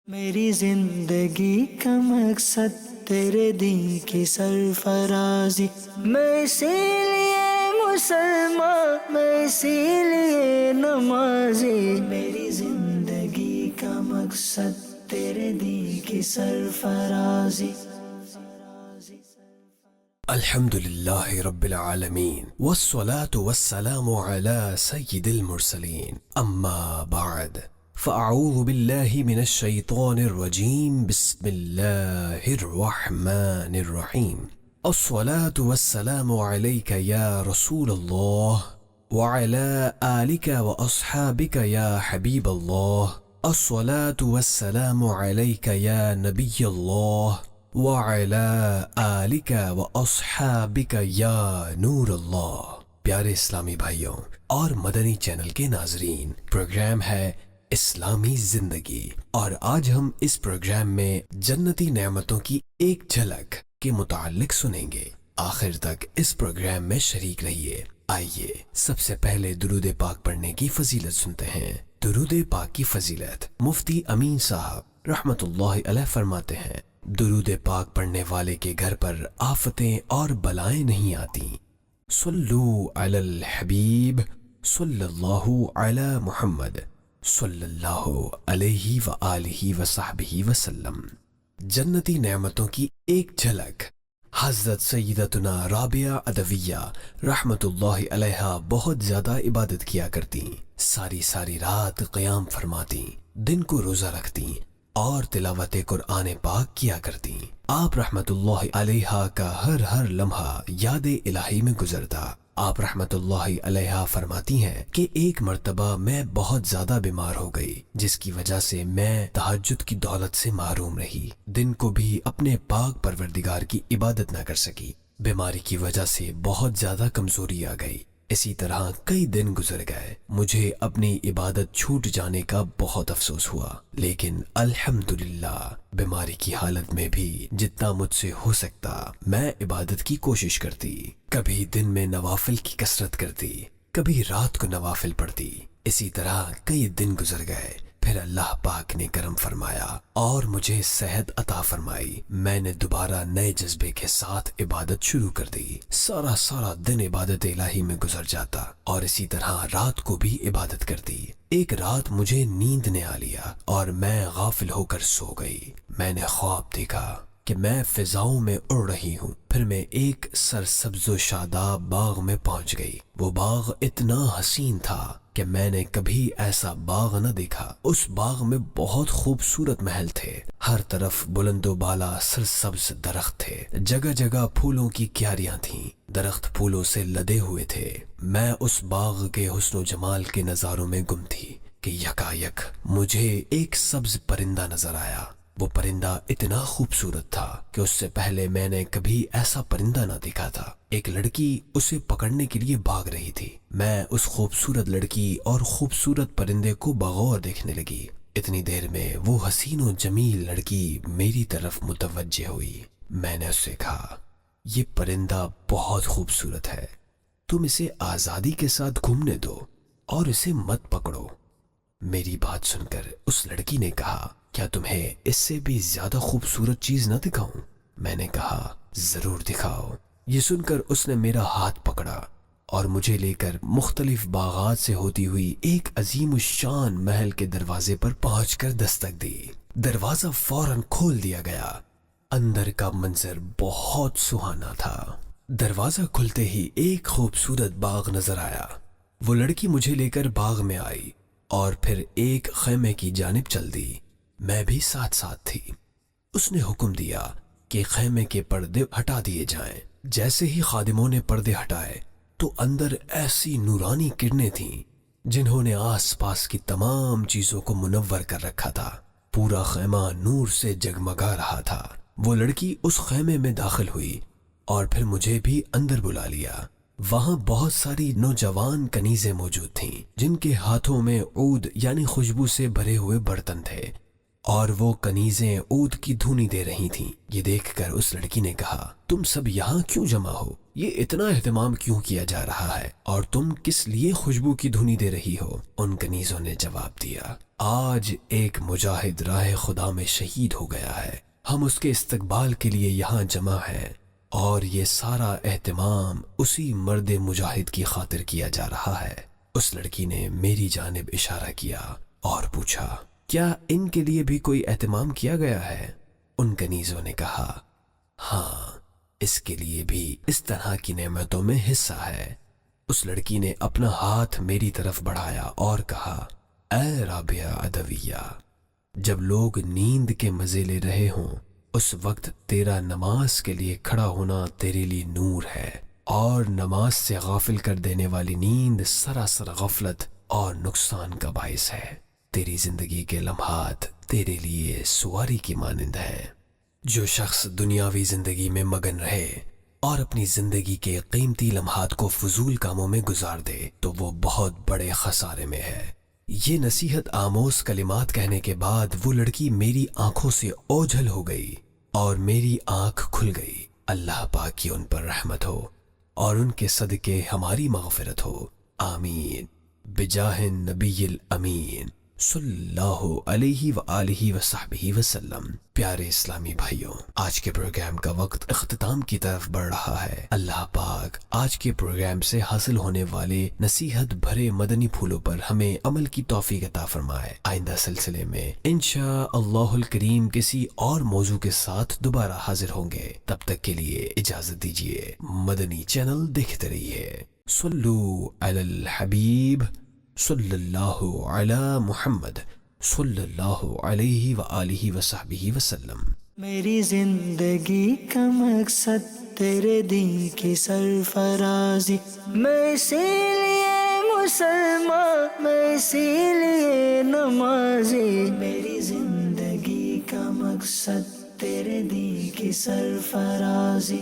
میری زندگی کا مقصد تیرے دین کی سرفرازی، میں اسی لیے مسلمان، میں اسی لیے نمازی، میری زندگی کا مقصد تیرے دین کی سرفرازی۔ الحمد لله رب العالمين والصلاة والسلام على سيد المرسلين، أما بعد فأعوذ بالله من الشيطان الرجيم، بسم الله الرحمن الرحيم، الصلاة والسلام عليك يا رسول الله وعلى آلك وأصحابك يا حبيب الله، الصلاة والسلام عليك يا نبي الله وعلى آلك وأصحابك يا نور اللہ۔ پیارے اسلامی بھائیوں اور مدنی چینل کے ناظرین، پروگرام ہے اسلامی زندگی، اور آج ہم اس پروگرام میں جنتی نعمتوں کی ایک جھلک کے متعلق سنیں گے۔ آخر تک اس پروگرام میں شریک رہیے۔ آئیے سب سے پہلے درود پاک پڑھنے کی فضیلت سنتے ہیں۔ درود پاک کی فضیلت مفتی امین صاحب رحمت اللہ علیہ فرماتے ہیں، درود پاک پڑھنے والے کے گھر پر آفتیں اور بلائیں نہیں آتی۔ صلو علی الحبیب صلی اللہ علی محمد صلی اللہ علیہ وآلہ وصحبہ وسلم۔ جنتی نعمتوں کی ایک جھلک۔ حضرت سیدتنا رابعہ عدویہ رحمت اللہ علیہ بہت زیادہ عبادت کیا کرتی، ساری رات قیام فرماتی، دن کو روزہ رکھتی اور تلاوت قرآن پاک کیا کرتی۔ آپ رحمت اللہ علیہ کا ہر لمحہ یاد الہی میں گزرتا۔ آپ رحمت اللہ علیہ فرماتی ہیں کہ ایک مرتبہ میں بہت زیادہ بیمار ہو گئی، جس کی وجہ سے میں تہجد کی دولت سے محروم رہی، دن کو بھی اپنے پاک پروردگار کی عبادت نہ کر سکی۔ بیماری کی وجہ سے بہت زیادہ کمزوری آ گئی۔ اسی طرح کئی دن گزر گئے، مجھے اپنی عبادت چھوٹ جانے کا بہت افسوس ہوا، لیکن الحمدللہ بیماری کی حالت میں بھی جتنا مجھ سے ہو سکتا میں عبادت کی کوشش کرتی۔ کبھی دن میں نوافل کی کثرت کرتی، کبھی رات کو نوافل پڑھتی۔ اسی طرح کئی دن گزر گئے، پھر اللہ پاک نے کرم فرمایا اور مجھے صحت عطا فرمائی۔ میں نے دوبارہ نئے جذبے کے ساتھ عبادت شروع کر دی۔ سارا دن عبادت الہی میں گزر جاتا اور اسی طرح رات کو بھی عبادت کرتی۔ ایک رات مجھے نیند نے آ لیا اور میں غافل ہو کر سو گئی۔ میں نے خواب دیکھا کہ میں فضاؤں میں اڑ رہی ہوں، پھر میں ایک سرسبز و شاداب باغ میں پہنچ گئی۔ وہ باغ اتنا حسین تھا کہ میں نے کبھی ایسا باغ نہ دیکھا۔ اس باغ میں بہت خوبصورت محل تھے، ہر طرف بلند و بالا سرسبز درخت تھے، جگہ جگہ پھولوں کی کیاریاں تھیں، درخت پھولوں سے لدے ہوئے تھے۔ میں اس باغ کے حسن و جمال کے نظاروں میں گم تھی کہ یکایک مجھے ایک سبز پرندہ نظر آیا۔ وہ پرندہ اتنا خوبصورت تھا کہ اس سے پہلے میں نے کبھی ایسا پرندہ نہ دیکھا تھا۔ ایک لڑکی اسے پکڑنے کے لیے بھاگ رہی تھی۔ میں اس خوبصورت لڑکی اور خوبصورت پرندے کو بغور دیکھنے لگی۔ اتنی دیر میں وہ حسین و جمیل لڑکی میری طرف متوجہ ہوئی۔ میں نے اس سے کہا، یہ پرندہ بہت خوبصورت ہے، تم اسے آزادی کے ساتھ گھومنے دو اور اسے مت پکڑو۔ میری بات سن کر اس لڑکی نے کہا، کیا تمہیں اس سے بھی زیادہ خوبصورت چیز نہ دکھاؤں؟ میں نے کہا، ضرور دکھاؤ۔ یہ سن کر اس نے میرا ہاتھ پکڑا اور مجھے لے کر مختلف باغات سے ہوتی ہوئی ایک عظیم الشان محل کے دروازے پر پہنچ کر دستک دی۔ دروازہ فوراً کھول دیا گیا۔ اندر کا منظر بہت سہانا تھا۔ دروازہ کھلتے ہی ایک خوبصورت باغ نظر آیا۔ وہ لڑکی مجھے لے کر باغ میں آئی اور پھر ایک خیمے کی جانب چل دی۔ میں بھی ساتھ تھی۔ اس نے حکم دیا کہ خیمے کے پردے ہٹا دیے جائیں۔ جیسے ہی خادموں نے پردے ہٹائے تو اندر ایسی نورانی کرنیں تھیں جنہوں نے آس پاس کی تمام چیزوں کو منور کر رکھا تھا۔ پورا خیمہ نور سے جگمگا رہا تھا۔ وہ لڑکی اس خیمے میں داخل ہوئی اور پھر مجھے بھی اندر بلا لیا۔ وہاں بہت ساری نوجوان کنیزیں موجود تھیں جن کے ہاتھوں میں عود یعنی خوشبو سے بھرے ہوئے برتن تھے، اور وہ کنیزیں عود کی دھونی دے رہی تھیں۔ یہ دیکھ کر اس لڑکی نے کہا، تم سب یہاں کیوں جمع ہو؟ یہ اتنا اہتمام کیوں کیا جا رہا ہے اور تم کس لیے خوشبو کی دھونی دے رہی ہو؟ ان کنیزوں نے جواب دیا، آج ایک مجاہد راہ خدا میں شہید ہو گیا ہے، ہم اس کے استقبال کے لیے یہاں جمع ہیں، اور یہ سارا اہتمام اسی مرد مجاہد کی خاطر کیا جا رہا ہے۔ اس لڑکی نے میری جانب اشارہ کیا اور پوچھا، کیا ان کے لیے بھی کوئی اہتمام کیا گیا ہے؟ ان کنیزوں نے کہا، ہاں، اس کے لیے بھی اس طرح کی نعمتوں میں حصہ ہے۔ اس لڑکی نے اپنا ہاتھ میری طرف بڑھایا اور کہا، اے رابعہ عدویہ، جب لوگ نیند کے مزے لے رہے ہوں اس وقت تیرا نماز کے لیے کھڑا ہونا تیرے لیے نور ہے، اور نماز سے غافل کر دینے والی نیند سراسر غفلت اور نقصان کا باعث ہے۔ تیری زندگی کے لمحات تیرے لیے سواری کی مانند ہیں۔ جو شخص دنیاوی زندگی میں مگن رہے اور اپنی زندگی کے قیمتی لمحات کو فضول کاموں میں گزار دے تو وہ بہت بڑے خسارے میں ہے۔ یہ نصیحت آموز کلمات کہنے کے بعد وہ لڑکی میری آنکھوں سے اوجھل ہو گئی اور میری آنکھ کھل گئی۔ اللہ پاک کی ان پر رحمت ہو اور ان کے صدقے ہماری مغفرت ہو، آمین، بجاہ النبی الامین صلی اللہ علیہ وآلہ وصحبہ وسلم۔ پیارے اسلامی بھائیوں، آج کے پروگرام کا وقت اختتام کی طرف بڑھ رہا ہے۔ اللہ پاک آج کے پروگرام سے حاصل ہونے والے نصیحت بھرے مدنی پھولوں پر ہمیں عمل کی توفیق عطا فرمائے۔ آئندہ سلسلے میں انشاءاللہ الکریم کسی اور موضوع کے ساتھ دوبارہ حاضر ہوں گے۔ تب تک کے لیے اجازت دیجیے، مدنی چینل دیکھتے رہیے۔ صلو علی الحبیب صلی اللہ علی محمد صلی اللہ علیہ وآلہ وصحبہ وسلم۔ میری زندگی کا مقصد تیرے دین کی سرفرازی، میں اسی لیے مسلمان، میں اسی لیے نمازی۔ میری زندگی کا مقصد تیرے دین کی سرفرازی۔